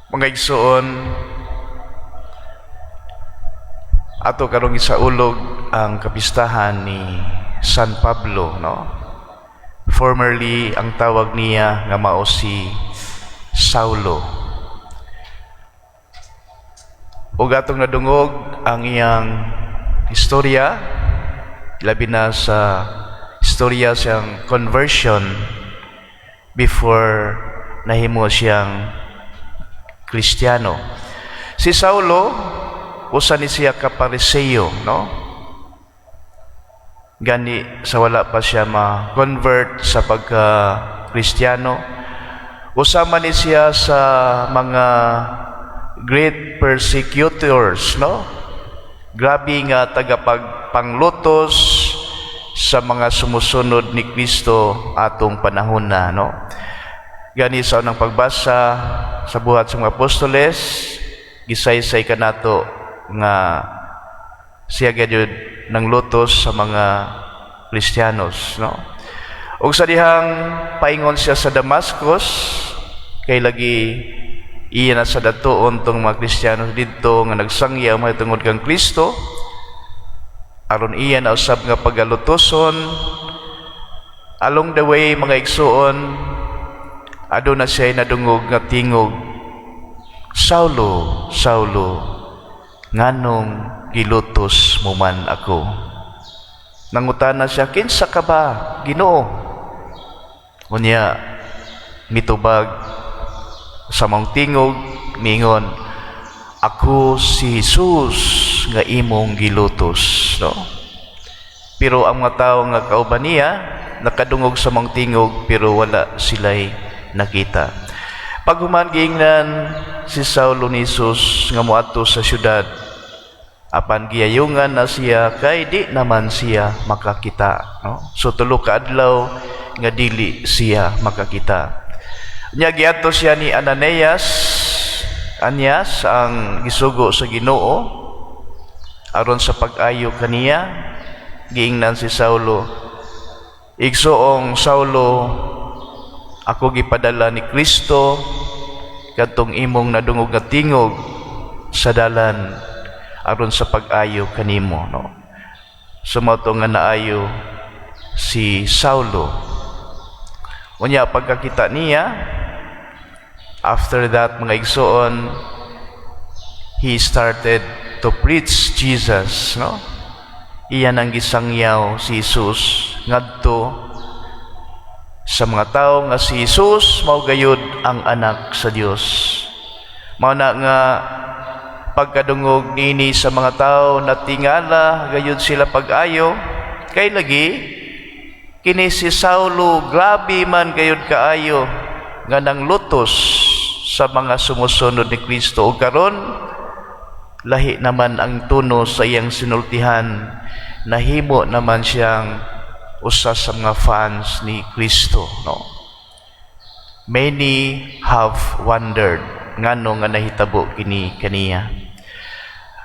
Mga igsoon, ato karong isaulog ang kapistahan ni San Pablo, no? Formerly ang tawag niya nga mao si Saulo. Ug atong nadungog ang iyang istorya, labi na sa istorya siyang conversion before nahimo siyang Kristiyano. Si Saulo, usa ni siya ka Pariseo, no? Gani sa wala pa siya ma-convert sa pagka-Kristiyano. Usama ni siya sa mga great persecutors, no? Grabe nga tagapagpanglutos sa mga sumusunod ni Kristo atong panahon na, no? Gani sa unang pagbasa sa buhat sa mga apostoles, gisaysay kanato nga siya gyud nang lutos sa mga Kristiyanos, no? Ug sa dihang paingon siya sa Damascus, kay lagi iya na sa datuon tong mga Kristiyanos didto nga nagsangyaw mahitungod kang Kristo, aron iya na usab nga pagalutoson. Along the way, mga igsuon, aduna siya nadungog nga tingog, Saulo, Saulo, nganong gilutos mo man ako? Nangutana siya, kinsa ka ba, Ginoo? Unya, mitubag sa mong tingog, mingon, ako si Jesus nga imong gilutos, no? Pero ang mga tao nga kauban niya, nakadungog sa mong tingog, pero wala sila'y nakita. Pag humangingnan si Saulo ni Jesus nga moadto sa syudad, apan giyayungan na siya kay di naman siya makakita, no? So tulo ka adlaw nga dili siya makakita. Nya giadto siya ni Ananias ang gisugo sa Ginoo aron sa pag-ayo kaniya. Giingnan si Saulo, igsoong Saulo, ako gipadala ni Kristo kadtong imong nadungog nga tingog sa dalan aron sa pag-ayo kanimo, no? Sumato nga naayo si Saulo. Unya pagkakita niya, after that, mga igsoon, he started to preach Jesus, no? Iyan ang gisangyaw si Jesus ngadto sa mga tao nga si Jesus mao gayud ang anak sa Dios. Mao na nga pagkadungog nini sa mga tao natingala gayud sila pag-ayo, kay lagi kini si Saulo grabe man gayud kaayo nga nang lutos sa mga sumusunod ni Kristo. O karon lahi naman ang tuno sa iyang sinultihan, nahimo naman siyang usa sa mga fans ni Kristo, no? Many have wondered ngano nga nahitabo kini kaniya.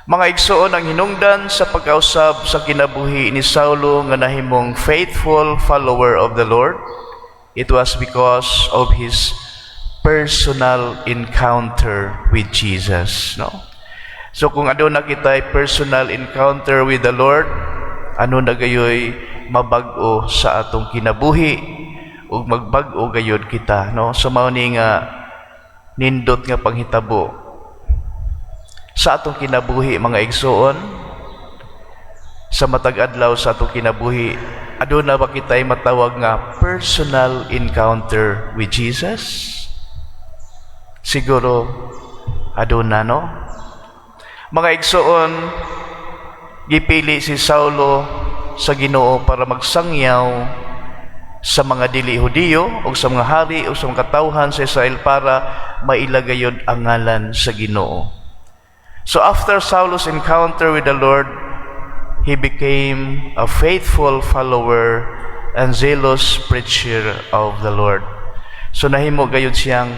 Mga igsoon, ang hinungdan sa pagkausab sa kinabuhi ni Saulo nga nahimong faithful follower of the Lord, it was because of his personal encounter with Jesus, no? So kung aduna kitay personal encounter with the Lord, ano na gayoy mabag-o sa atong kinabuhi ug magbag-o gayud kita, no? So mao ni nga nindot nga panghitabo sa atong kinabuhi, mga igsoon. Sa matag adlaw sa atong kinabuhi, aduna ba kitay matawag nga personal encounter with Jesus? Siguro aduna, no? Mga igsoon, gipili si Saulo sa Ginoo para magsangyaw sa mga dili Hudiyo o sa mga hari o sa mga katawhan sa Israel para mailagayod ang ngalan sa Ginoo. So after Saulo's encounter with the Lord, he became a faithful follower and zealous preacher of the Lord. So nahimo gayud siyang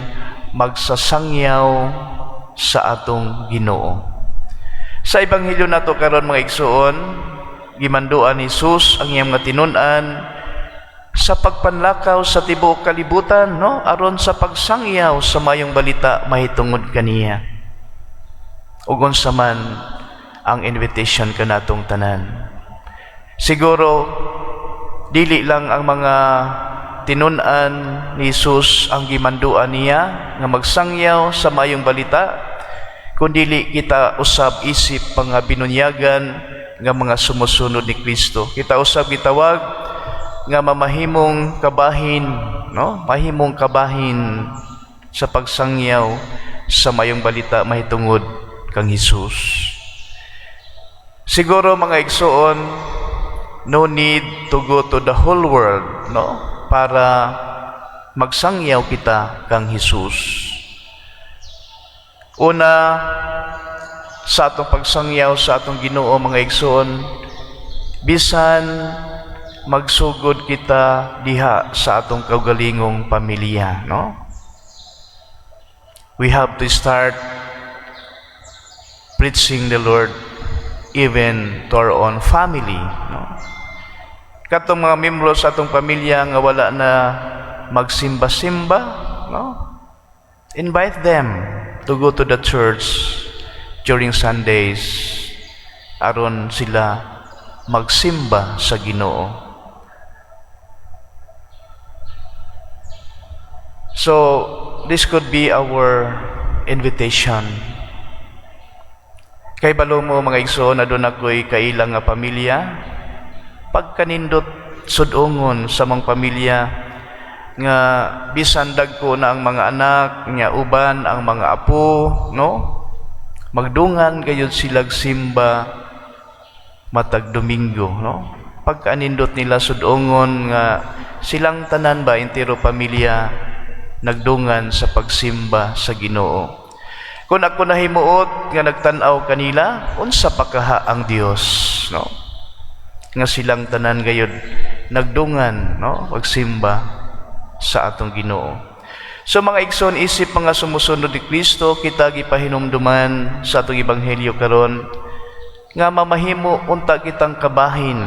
magsasangyaw sa atong Ginoo. Sa Ebanghelyo nato karon, mga igsoon, gimanduan ni Jesus ang iyang nga tinun-an sa pagpanlakaw sa tibuok kalibutan, no? Aron sa pagsangyaw sa mayong balita mahitungod kaniya. Ug unsa man ang invitation kanatong tanan. Siguro dili lang ang mga tinun-an ni Jesus ang gimanduan niya nga magsangyaw sa mayong balita, kundi kita usab isip pa nga binunyagan nga mga sumusunod ni Kristo. Kita usab gitawag nga mamahimong kabahin, no? Mahimong kabahin sa pagsangyaw sa mayong balita mahitungod kang Hesus. Siguro mga igsoon, no need to go to the whole world, no? Para magsangyaw kita kang Hesus. Una, sa atong pagsangyaw sa atong Ginoo mga igsoon, bisan magsugod kita diha sa atong kaugalingong pamilya, no? We have to start preaching the Lord even to our own family, no? Katong mga miyembro sa atong pamilya nga wala na magsimba-simba, no? Invite them to go to the church during Sundays aron sila magsimba sa Ginoo. So, this could be our invitation. Kay balo mo mga igsoon, adun ako'y kailang nga pamilya, pagkanindot sudungon sa mga pamilya nga bisan dagko na ang mga anak nga uban ang mga apo, no? Magdungan gayud silag simba matag Domingo, no? Pagkanindot nila sudungon nga silang tanan ba entero pamilya nagdungan sa pagsimba sa Ginoo. Kung ako nahimuot nga nagtan-aw kanila, unsa pa kaha ang Dios, no? Nga silang tanan gayud nagdungan, no? Pagsimba sa atong Ginoo. So mga igsoon, isip mga sumusunod ni Kristo, kita gipahinumduman sa atong ebanghelyo karon nga mamahimo unta kitang kabahin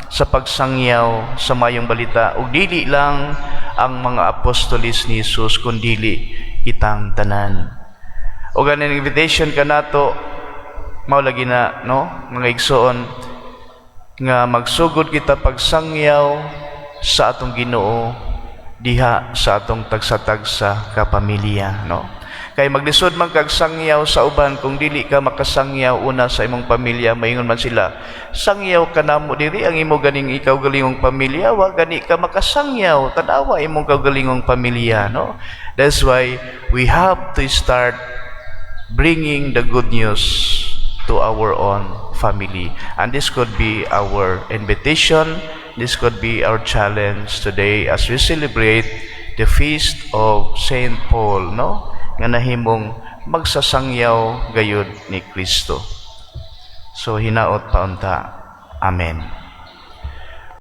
sa pagsangyaw sa mayong balita ug dili lang ang mga apostolis ni Jesus kundi kitang tanan. O ganing invitation kanato mao lagi na, no, mga igsoon, nga magsugod kita pagsangyaw sa atong Ginoo diha sa atong tagsa-tagsa ka pamilya, no? Kay maglisod man kag sangyaw sa uban, kung dili ka makasangyaw una sa imong pamilya, maingon man sila, sangyaw ka namo diri ang imo ganing ikaw galingong pamilya, wa gani ka makasangyaw, tanawa imong kaugalingong pamilya, no? That's why we have to start bringing the good news to our own family. And this could be our invitation, this could be our challenge today as we celebrate the feast of Saint Paul, no? Nga nahimong magsasangyaw gayud ni Kristo. So hinaot paunta. Amen.